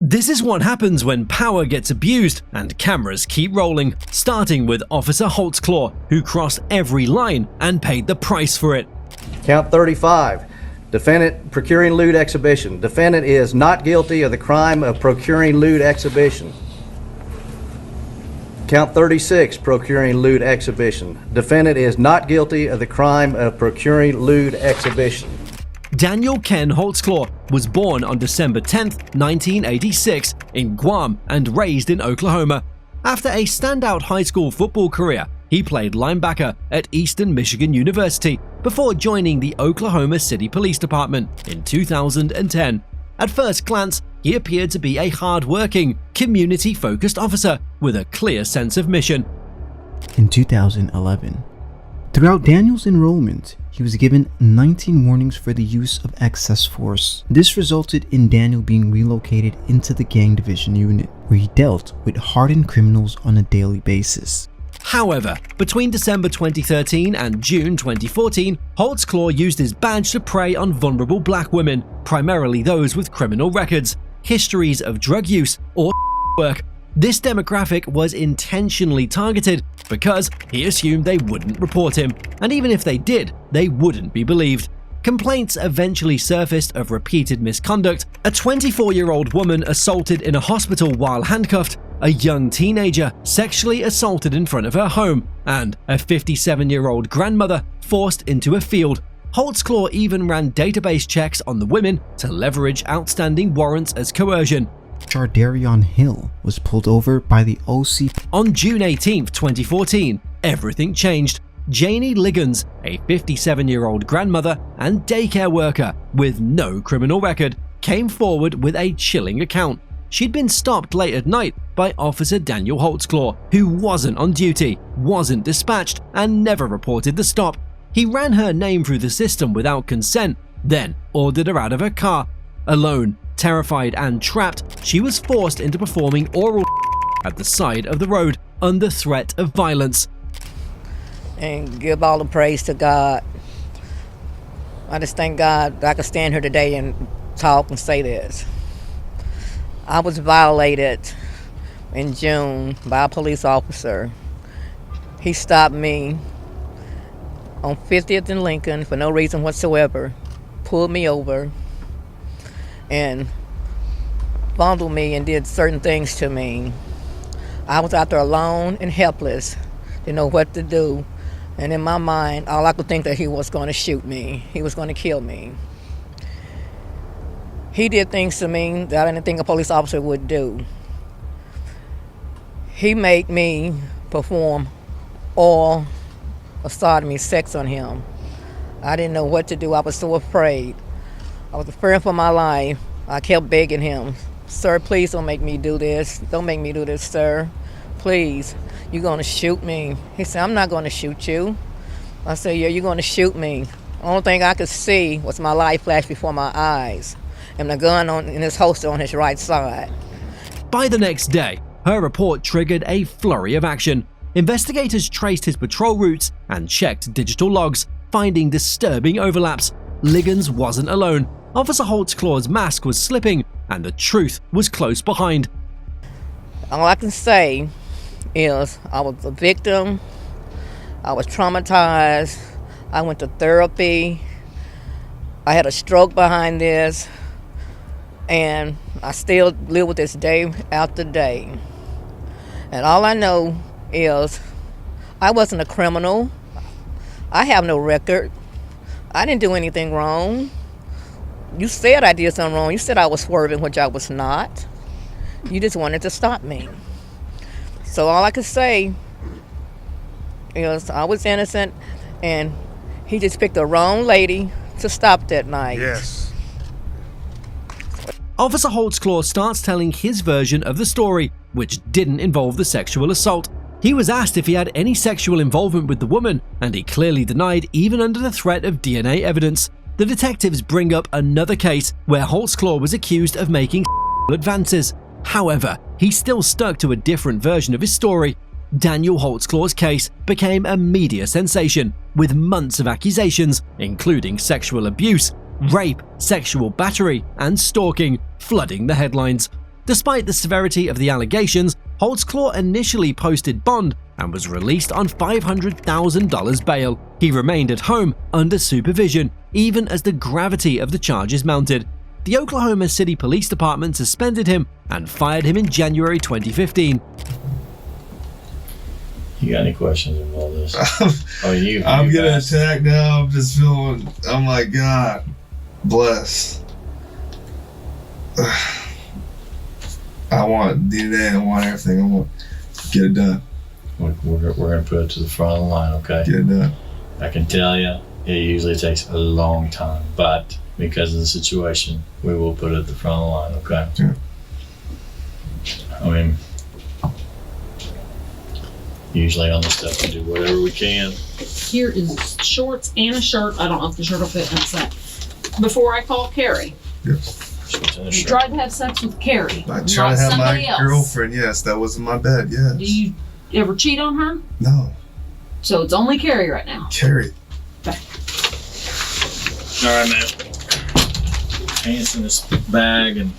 This is what happens when power gets abused and cameras keep rolling, starting with Officer Holtzclaw, who crossed every line and paid the price for it. Count 35. Defendant procuring lewd exhibition. Defendant is not guilty of the crime of procuring lewd exhibition. Count 36. Procuring lewd exhibition. Defendant is not guilty of the crime of procuring lewd exhibition. Daniel Ken Holtzclaw was born on December 10, 1986, in Guam and raised in Oklahoma. After a standout high school football career, he played linebacker at Eastern Michigan University before joining the Oklahoma City Police Department in 2010. At first glance, he appeared to be a hard-working, community-focused officer with a clear sense of mission. In 2011, throughout Daniel's enrollment, he was given 19 warnings for the use of excess force. This resulted in Daniel being relocated into the gang division unit, where he dealt with hardened criminals on a daily basis. However, between December 2013 and June 2014, Holtzclaw used his badge to prey on vulnerable black women, primarily those with criminal records, histories of drug use, or work. This demographic was intentionally targeted because he assumed they wouldn't report him, and even if they did, they wouldn't be believed. Complaints eventually surfaced of repeated misconduct, a 24-year-old woman assaulted in a hospital while handcuffed, a young teenager sexually assaulted in front of her home, and a 57-year-old grandmother forced into a field. Holtzclaw even ran database checks on the women to leverage outstanding warrants as coercion. Jardarion Hill was pulled over by the OC. On June 18, 2014, everything changed. Janie Ligins, a 57-year-old grandmother and daycare worker with no criminal record, came forward with a chilling account. She'd been stopped late at night by Officer Daniel Holtzclaw, who wasn't on duty, wasn't dispatched, and never reported the stop. He ran her name through the system without consent, then ordered her out of her car. Alone, terrified and trapped, she was forced into performing oral at the side of the road under threat of violence. And give all the praise to God. I just thank God that I could stand here today and talk and say this. I was violated in June by a police officer. He stopped me on 50th and Lincoln for no reason whatsoever, pulled me over, and fondled me and did certain things to me. I was out there alone and helpless, didn't know what to do. And in my mind, all I could think that he was going to shoot me. He was going to kill me. He did things to me that I didn't think a police officer would do. He made me perform oral sodomy sex on him. I didn't know what to do. I was so afraid. I was afraid for my life. I kept begging him, "Sir, please don't make me do this. Don't make me do this, sir. Please. You're going to shoot me." He said, "I'm not going to shoot you." I said, "Yeah, you're going to shoot me." The only thing I could see was my life flash before my eyes and the gun in his holster on his right side. By the next day, her report triggered a flurry of action. Investigators traced his patrol routes and checked digital logs, finding disturbing overlaps. Ligins wasn't alone. Officer Holtzclaw's mask was slipping, and the truth was close behind. All I can say is I was a victim. I was traumatized. I went to therapy. I had a stroke behind this, and I still live with this day after day. And all I know is I wasn't a criminal. I have no record. I didn't do anything wrong. You said I did something wrong. You said I was swerving, which I was not. You just wanted to stop me. So all I could say is I was innocent, and he just picked the wrong lady to stop that night. Yes. Officer Holtzclaw starts telling his version of the story, which didn't involve the sexual assault. He was asked if he had any sexual involvement with the woman, and he clearly denied even under the threat of DNA evidence. The detectives bring up another case where Holtzclaw was accused of making advances. However, he still stuck to a different version of his story. Daniel Holtzclaw's case became a media sensation, with months of accusations, including sexual abuse, rape, sexual battery, and stalking, flooding the headlines. Despite the severity of the allegations, Holtzclaw initially posted bond and was released on $500,000 bail. He remained at home under supervision, even as the gravity of the charges mounted. The Oklahoma City Police Department suspended him and fired him in January 2015. You got any questions of all this? I'm getting attacked now. I'm just feeling, oh my God, bless. I want DNA, I want everything, I want to get it done. We're going to put it to the front of the line, okay? Get it done. I can tell you, it usually takes a long time, but because of the situation, we will put it at the front of the line, okay? Yeah. I mean, usually on this stuff, we do whatever we can. Here is shorts and a shirt. I don't know if the shirt will fit in a sec. Before I call Carrie, Yes. you tried to have sex with Carrie, I not tried to have my somebody else. girlfriend, yes, that was in my bed, yes. Do you ever cheat on her? No, So it's only Carrie right now. Carrie. All right, man. Pants in this bag and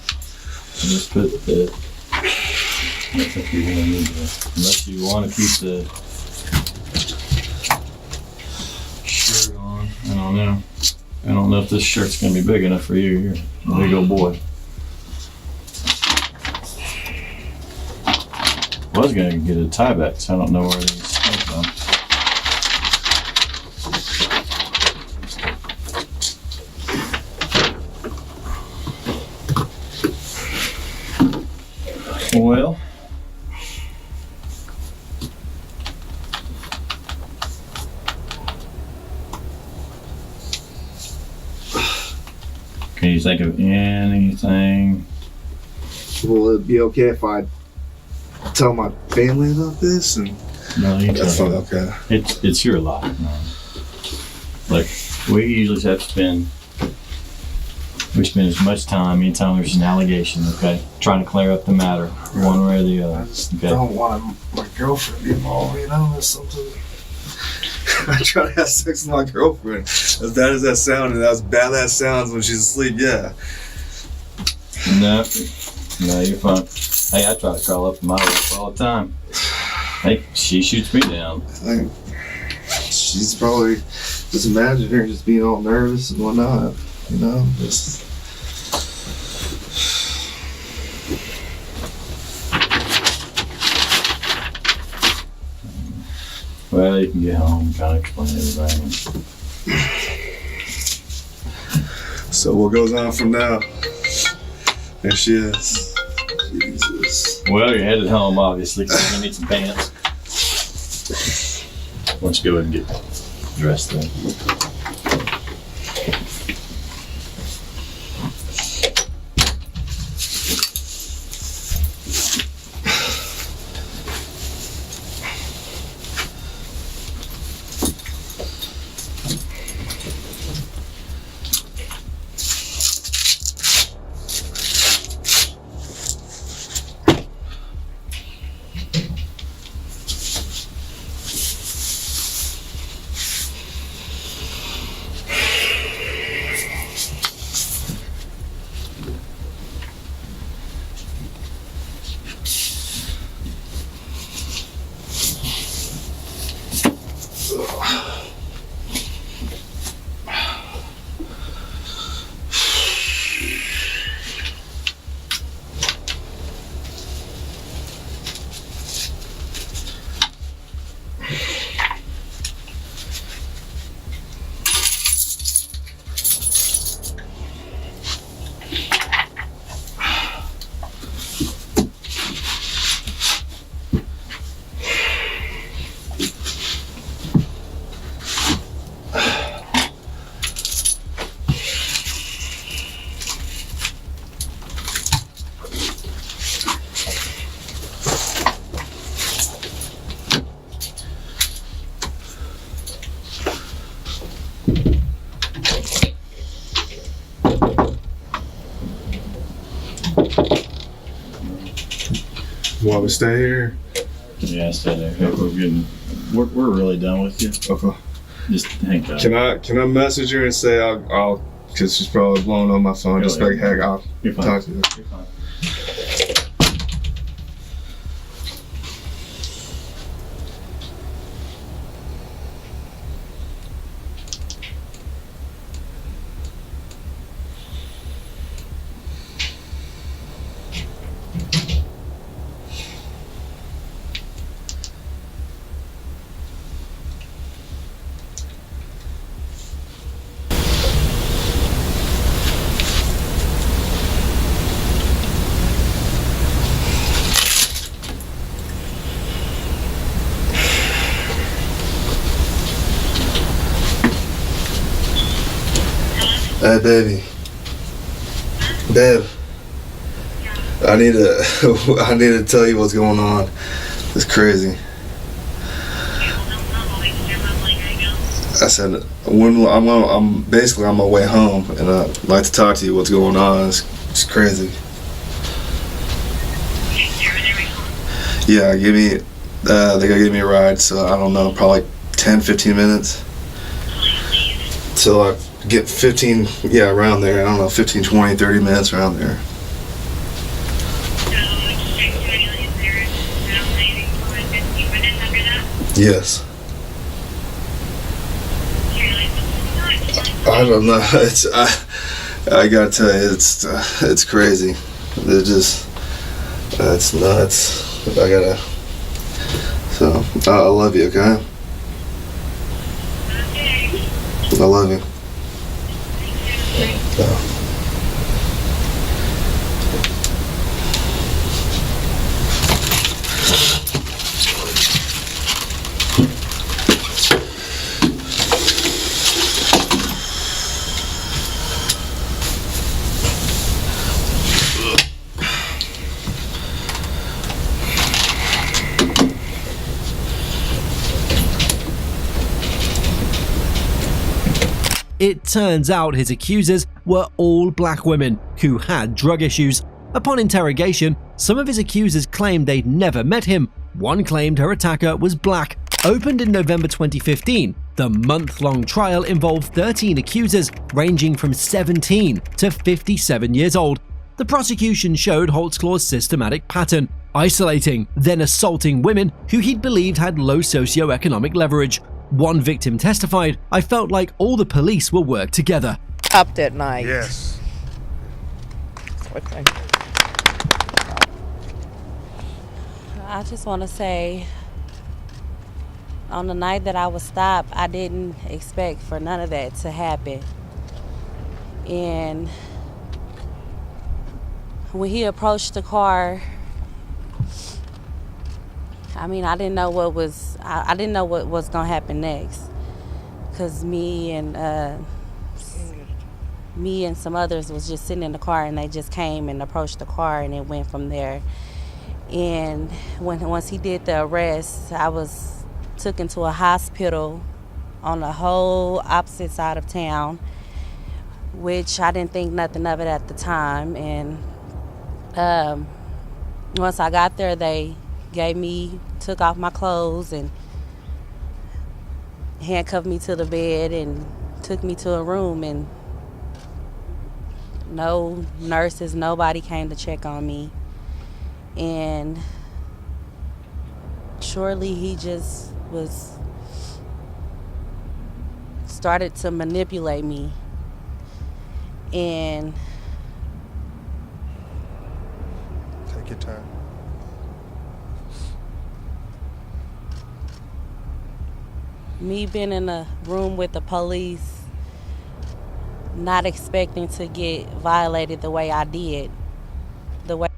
just put the. I think you're gonna need to, unless you want to keep the shirt on. I don't know. I don't know if this shirt's gonna be big enough for you. You're a big old boy. I was gonna get a tie back, so I don't know where these come from. Well, can you think of anything? Will it be okay if I tell my family about this? And No, you that's tell fine, me. okay. It's your life, man. Like, we usually have to spend as much time anytime there's an allegation, okay? Trying to clear up the matter, one way or the I other. just Okay. don't want my girlfriend to be involved, you know, that's something. I try to have sex with my girlfriend. As bad as that sounded, as bad that sounds when she's asleep, yeah. No, you're fine. Hey, I try to crawl up to my wife all the time. Hey, she shoots me down. Like, she's probably, just imagine her just being all nervous and whatnot, you know, just. Well, you can get home and kind of explain everything. So what goes on from now? There she is. Jesus. Well, you're headed home, obviously, because you need some pants. Why don't you go ahead and get dressed then? Want me to stay here? Yeah, stay there. Hey, we're really done with you. Okay. Just hang on. Can I message her and say I'll because she's probably blowing on my phone. Go Just ahead. like, hey, I'll You're fine. talk to you. You're fine. Hey, baby. Babe. I need to tell you what's going on. It's crazy. I said, I'm basically on my way home, and I'd like to talk to you. What's going on? It's crazy. Yeah, they gotta give me a ride, so I don't know, probably like 10, 15 minutes. Till I get around there. I don't know, 15, 20, 30 minutes around there. Yes. I don't know. I gotta tell you, it's crazy. It's nuts. I love you, okay? I love you. It turns out his accusers were all black women who had drug issues. Upon interrogation, some of his accusers claimed they'd never met him. One claimed her attacker was black. Opened in November 2015, the month-long trial involved 13 accusers ranging from 17 to 57 years old. The prosecution showed Holtzclaw's systematic pattern, isolating, then assaulting women who he'd believed had low socioeconomic leverage. One victim testified, "I felt like all the police will work together." Up that night. Yes. Okay. I just want to say, on the night that I was stopped, I didn't expect for none of that to happen. And when he approached the car, I mean, I didn't know what was gonna happen next, cause me and some others was just sitting in the car, and they just came and approached the car, and it went from there. And once he did the arrest, I was took into a hospital on the whole opposite side of town, which I didn't think nothing of it at the time. And once I got there, they took off my clothes and handcuffed me to the bed and took me to a room, and no nurses, nobody came to check on me. And shortly he just started to manipulate me. And Take your time. me being in a room with the police, not expecting to get violated the way I did.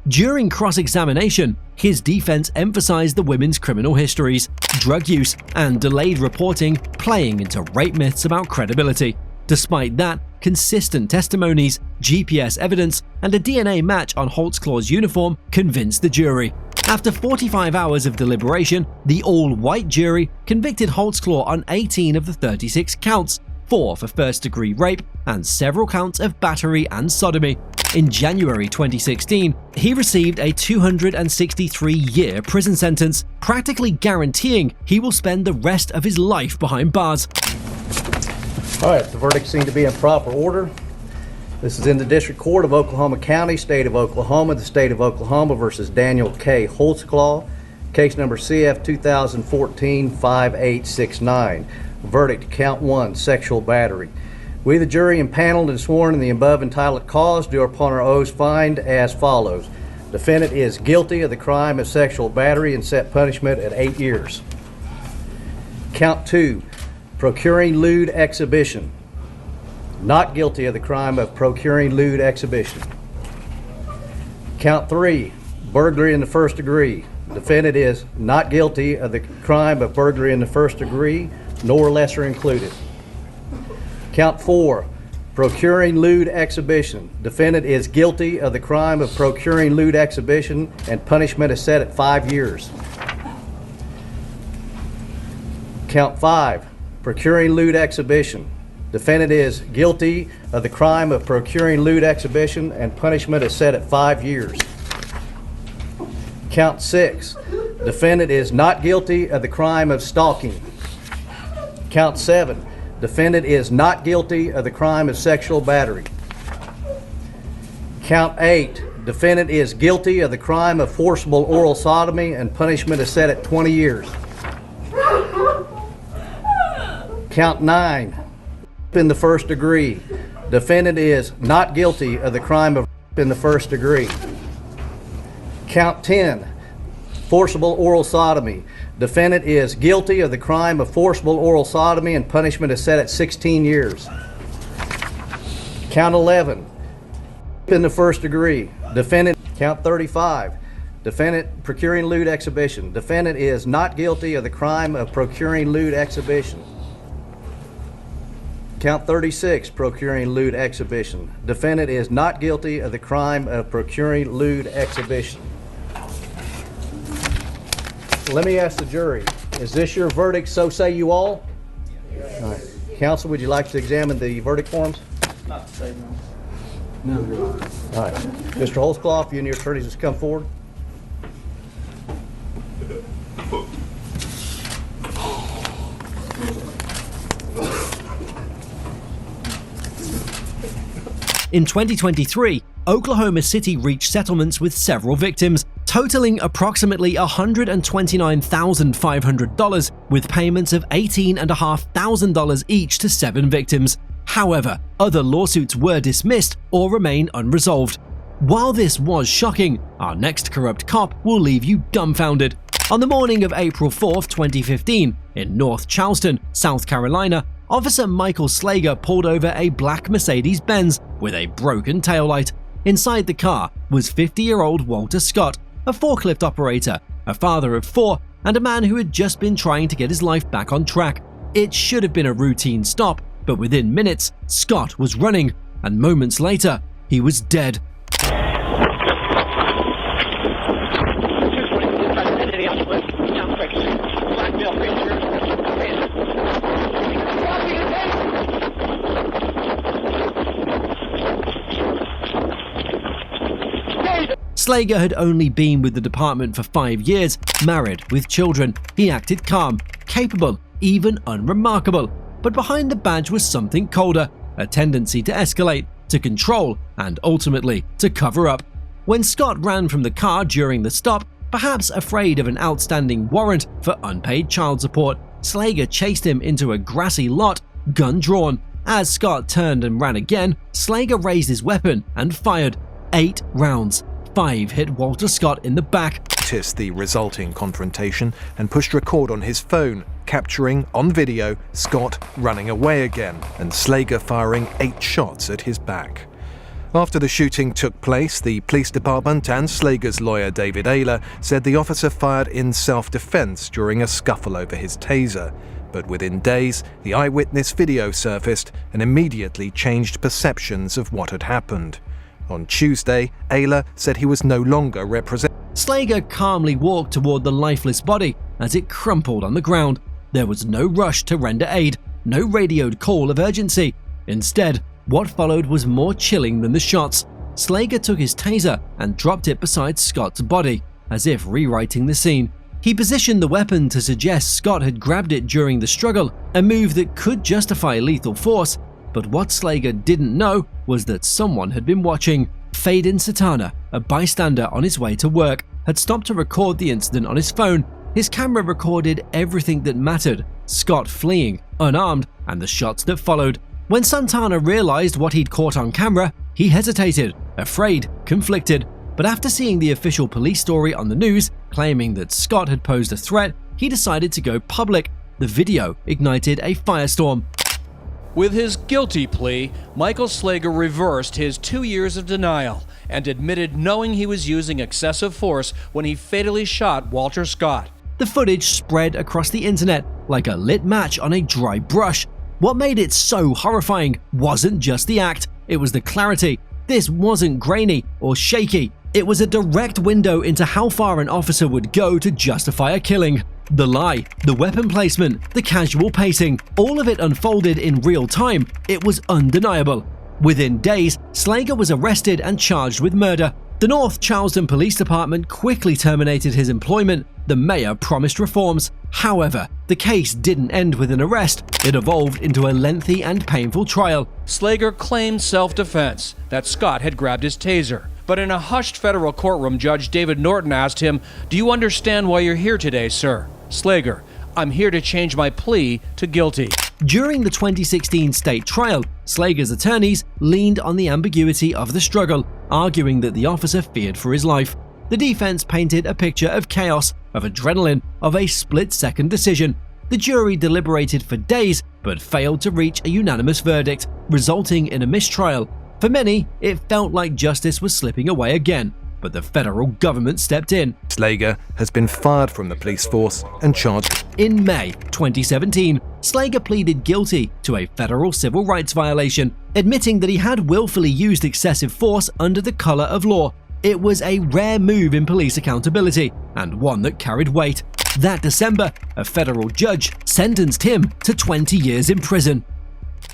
During cross-examination, his defense emphasized the women's criminal histories, drug use, and delayed reporting, playing into rape myths about credibility. Despite that, consistent testimonies, GPS evidence, and a DNA match on Holtzclaw's uniform convinced the jury. After 45 hours of deliberation, the all-white jury convicted Holtzclaw on 18 of the 36 counts, 4 for first-degree rape and several counts of battery and sodomy. In January 2016, he received a 263-year prison sentence, practically guaranteeing he will spend the rest of his life behind bars. All right, the verdict seemed to be in proper order. This is in the District Court of Oklahoma County, State of Oklahoma, the State of Oklahoma versus Daniel K. Holtzclaw, case number CF 2014-5869. Verdict, count 1, sexual battery. We, the jury, impaneled and sworn in the above entitled cause, do upon our oaths find as follows. Defendant is guilty of the crime of sexual battery and set punishment at 8 years. Count 2, procuring lewd exhibition. Not guilty of the crime of procuring lewd exhibition. Count 3, burglary in the first degree. Defendant is not guilty of the crime of burglary in the first degree, nor lesser included. Count 4, procuring lewd exhibition. Defendant is guilty of the crime of procuring lewd exhibition, and punishment is set at 5 years. Count 5, procuring lewd exhibition. Defendant is guilty of the crime of procuring lewd exhibition, and punishment is set at 5 years. Count 6, defendant is not guilty of the crime of stalking. Count 7, defendant is not guilty of the crime of sexual battery. Count 8, defendant is guilty of the crime of forcible oral sodomy, and punishment is set at 20 years. Count 9, in the first degree. Defendant is not guilty of the crime of in the first degree. Count 10, forcible oral sodomy. Defendant is guilty of the crime of forcible oral sodomy, and punishment is set at 16 years. Count 11, in the first degree. Defendant, count 35, defendant procuring lewd exhibition. Defendant is not guilty of the crime of procuring lewd exhibition. Count 36, procuring lewd exhibition. Defendant is not guilty of the crime of procuring lewd exhibition. Let me ask the jury, is this your verdict, so say you all? All right. Counsel, would you like to examine the verdict forms? Not to say no. No, Your Honor. All right. Mr. Holtzclaw, if you and your attorneys just come forward. In 2023, Oklahoma City reached settlements with several victims, totaling approximately $129,500, with payments of $18,500 each to 7 victims. However, other lawsuits were dismissed or remain unresolved. While this was shocking, our next corrupt cop will leave you dumbfounded. On the morning of April 4, 2015, in North Charleston, South Carolina, Officer Michael Slager pulled over a black Mercedes-Benz with a broken taillight. Inside the car was 50-year-old Walter Scott, a forklift operator, a father of 4, and a man who had just been trying to get his life back on track. It should have been a routine stop, but within minutes, Scott was running, and moments later, he was dead. Slager had only been with the department for 5 years, married with children. He acted calm, capable, even unremarkable. But behind the badge was something colder, a tendency to escalate, to control, and ultimately to cover up. When Scott ran from the car during the stop, perhaps afraid of an outstanding warrant for unpaid child support, Slager chased him into a grassy lot, gun drawn. As Scott turned and ran again, Slager raised his weapon and fired 8 rounds. 5 hit Walter Scott in the back. Noticed the resulting confrontation and pushed record on his phone, capturing on video Scott running away again and Slager firing 8 shots at his back. After the shooting took place, the police department and Slager's lawyer David Ayler said the officer fired in self-defense during a scuffle over his taser. But within days, the eyewitness video surfaced and immediately changed perceptions of what had happened. On Tuesday, Ayler said he was no longer representing. Slager calmly walked toward the lifeless body as it crumpled on the ground. There was no rush to render aid, no radioed call of urgency. Instead, what followed was more chilling than the shots. Slager took his taser and dropped it beside Scott's body, as if rewriting the scene. He positioned the weapon to suggest Scott had grabbed it during the struggle, a move that could justify lethal force. But what Slager didn't know was that someone had been watching. Faden Satana, a bystander on his way to work, had stopped to record the incident on his phone. His camera recorded everything that mattered: Scott fleeing, unarmed, and the shots that followed. When Santana realized what he'd caught on camera, he hesitated, afraid, conflicted. But after seeing the official police story on the news claiming that Scott had posed a threat, he decided to go public. The video ignited a firestorm. With his guilty plea, Michael Slager reversed his 2 years of denial and admitted knowing he was using excessive force when he fatally shot Walter Scott. The footage spread across the internet like a lit match on a dry brush. What made it so horrifying wasn't just the act, it was the clarity. This wasn't grainy or shaky. It was a direct window into how far an officer would go to justify a killing. The lie, the weapon placement, the casual pacing, all of it unfolded in real time. It was undeniable. Within days, Slager was arrested and charged with murder. The North Charleston Police Department quickly terminated his employment. The mayor promised reforms. However, the case didn't end with an arrest. It evolved into a lengthy and painful trial. Slager claimed self-defense, that Scott had grabbed his taser. But in a hushed federal courtroom, Judge David Norton asked him, "Do you understand why you're here today, sir?" Slager, "I'm here to change my plea to guilty." During the 2016 state trial, Slager's attorneys leaned on the ambiguity of the struggle, arguing that the officer feared for his life. The defense painted a picture of chaos, of adrenaline, of a split-second decision. The jury deliberated for days, but failed to reach a unanimous verdict, resulting in a mistrial. For many, it felt like justice was slipping away again, but the federal government stepped in. Slager has been fired from the police force and charged. In May 2017, Slager pleaded guilty to a federal civil rights violation, admitting that he had willfully used excessive force under the color of law. It was a rare move in police accountability, and one that carried weight. That December, a federal judge sentenced him to 20 years in prison.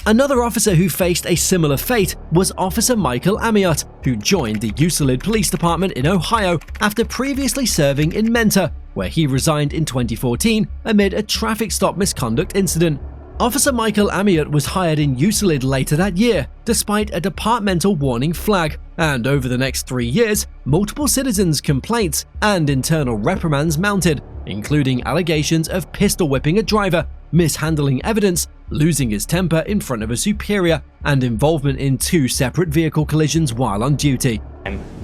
Another officer who faced a similar fate was Officer Michael Amiott, who joined the Euclid Police Department in Ohio after previously serving in Mentor, where he resigned in 2014 amid a traffic stop misconduct incident. Officer Michael Amiott was hired in Euclid later that year, despite a departmental warning flag, and over the next 3 years, multiple citizens' complaints and internal reprimands mounted, including allegations of pistol whipping a driver, mishandling evidence, losing his temper in front of a superior, and involvement in 2 separate vehicle collisions while on duty.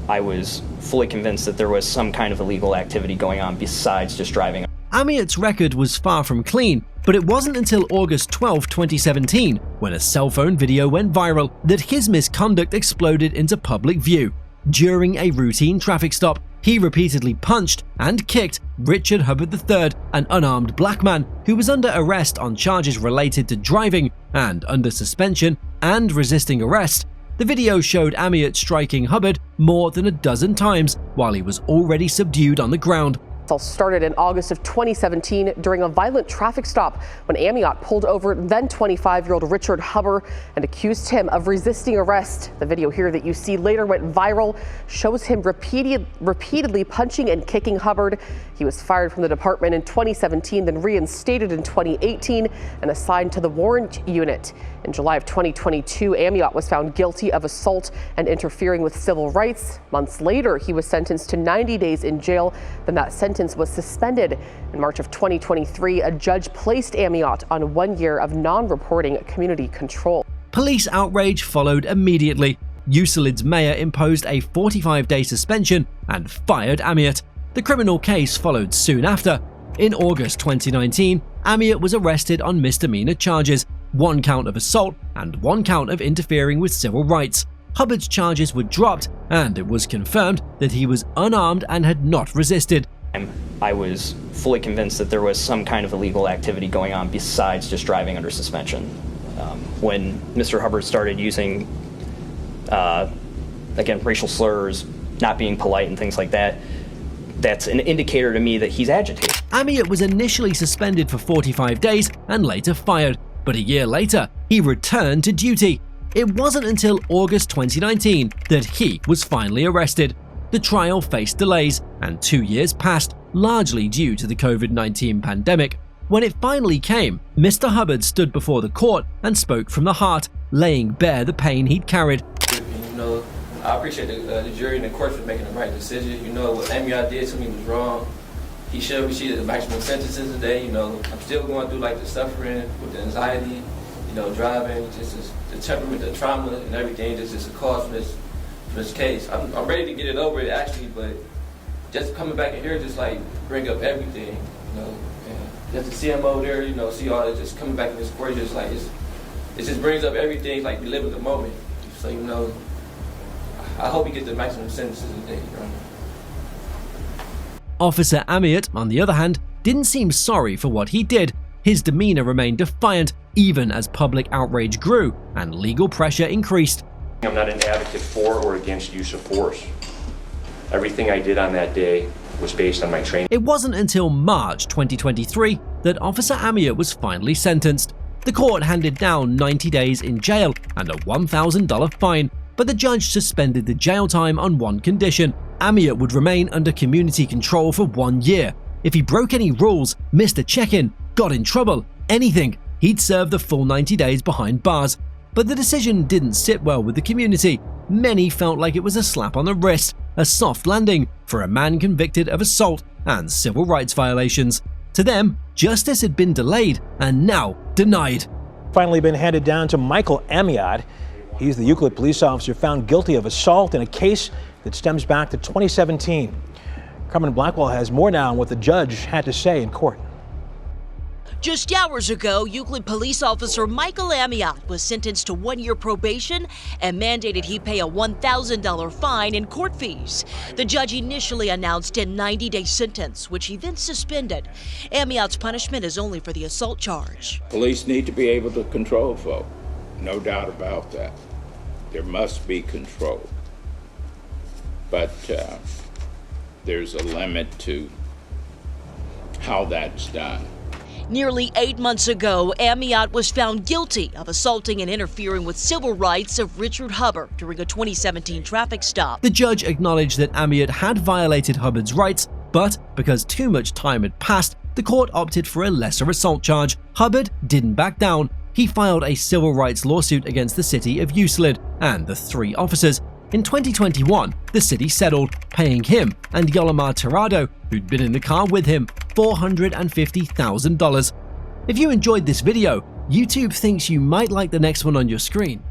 I was fully convinced that there was some kind of illegal activity going on besides just driving. Amiott's record was far from clean, but it wasn't until August 12, 2017, when a cell phone video went viral, that his misconduct exploded into public view. During a routine traffic stop, he repeatedly punched and kicked Richard Hubbard III, an unarmed black man who was under arrest on charges related to driving and under suspension and resisting arrest. The video showed Amiott striking Hubbard more than a dozen times while he was already subdued on the ground. All started in August of 2017 during a violent traffic stop when Amiott pulled over then 25-year-old Richard Hubbard and accused him of resisting arrest. The video here that you see later went viral, shows him repeatedly punching and kicking Hubbard. He was fired from the department in 2017, then reinstated in 2018 and assigned to the warrant unit. In July of 2022, Amiott was found guilty of assault and interfering with civil rights. Months later, he was sentenced to 90 days in jail. Then that sentence was suspended. In March of 2023, a judge placed Amiott on 1 year of non-reporting community control. Police outrage followed immediately. Euclid's mayor imposed a 45-day suspension and fired Amiott. The criminal case followed soon after. In August 2019, Amiott was arrested on misdemeanor charges, 1 count of assault and 1 count of interfering with civil rights. Hubbard's charges were dropped, and it was confirmed that he was unarmed and had not resisted. I was fully convinced that there was some kind of illegal activity going on besides just driving under suspension. When Mr. Hubbard started using, again, racial slurs, not being polite and things like that, that's an indicator to me that he's agitated. Amiott was initially suspended for 45 days and later fired, but a year later, he returned to duty. It wasn't until August 2019 that he was finally arrested. The trial faced delays, and 2 years passed, largely due to the COVID-19 pandemic. When it finally came, Mr. Hubbard stood before the court and spoke from the heart, laying bare the pain he'd carried. You know, I appreciate the jury and the court for making the right decision. You know, what Amiott did to me was wrong. He should receive the maximum sentences today. You know, I'm still going through like the suffering with the anxiety, you know, driving, just the temperament, the trauma and everything, just a cause for this case. I'm ready to get it over actually, but just coming back in here just like bring up everything, you know, and just the CMO there, you know, see all that just coming back in this court, just like it just brings up everything, like we live in the moment. So, you know, I hope he gets the maximum sentences today, bro. Officer Amiott, on the other hand, didn't seem sorry for what he did. his demeanor remained defiant even as public outrage grew and legal pressure increased. I'm not an advocate for or against use of force. Everything I did on that day was based on my training. It wasn't until March 2023 that Officer Amiott was finally sentenced. The court handed down 90 days in jail and a $1,000 fine, but the judge suspended the jail time on one condition: Amiott would remain under community control for 1 year. If he broke any rules, missed a check-in, got in trouble, anything, he'd serve the full 90 days behind bars. But the decision didn't sit well with the community. Many felt like it was a slap on the wrist, a soft landing for a man convicted of assault and civil rights violations. To them, justice had been delayed and now denied. Finally been handed down to Michael Amiott. He's the Euclid police officer found guilty of assault in a case that stems back to 2017. Carmen Blackwell has more now on what the judge had to say in court. Just hours ago, Euclid police officer Michael Amiott was sentenced to 1 year probation and mandated he pay a $1,000 fine and court fees. The judge initially announced a 90-day sentence, which he then suspended. Amiott's punishment is only for the assault charge. Police need to be able to control folk. No doubt about that. There must be control. But there's a limit to how that's done. Nearly 8 months ago, Amiott was found guilty of assaulting and interfering with civil rights of Richard Hubbard during a 2017 traffic stop. The judge acknowledged that Amiott had violated Hubbard's rights, but because too much time had passed, the court opted for a lesser assault charge. Hubbard didn't back down. He filed a civil rights lawsuit against the city of Euclid and the 3 officers. In 2021, the city settled, paying him and Yolamar Tirado, who'd been in the car with him, $450,000. If you enjoyed this video, YouTube thinks you might like the next one on your screen.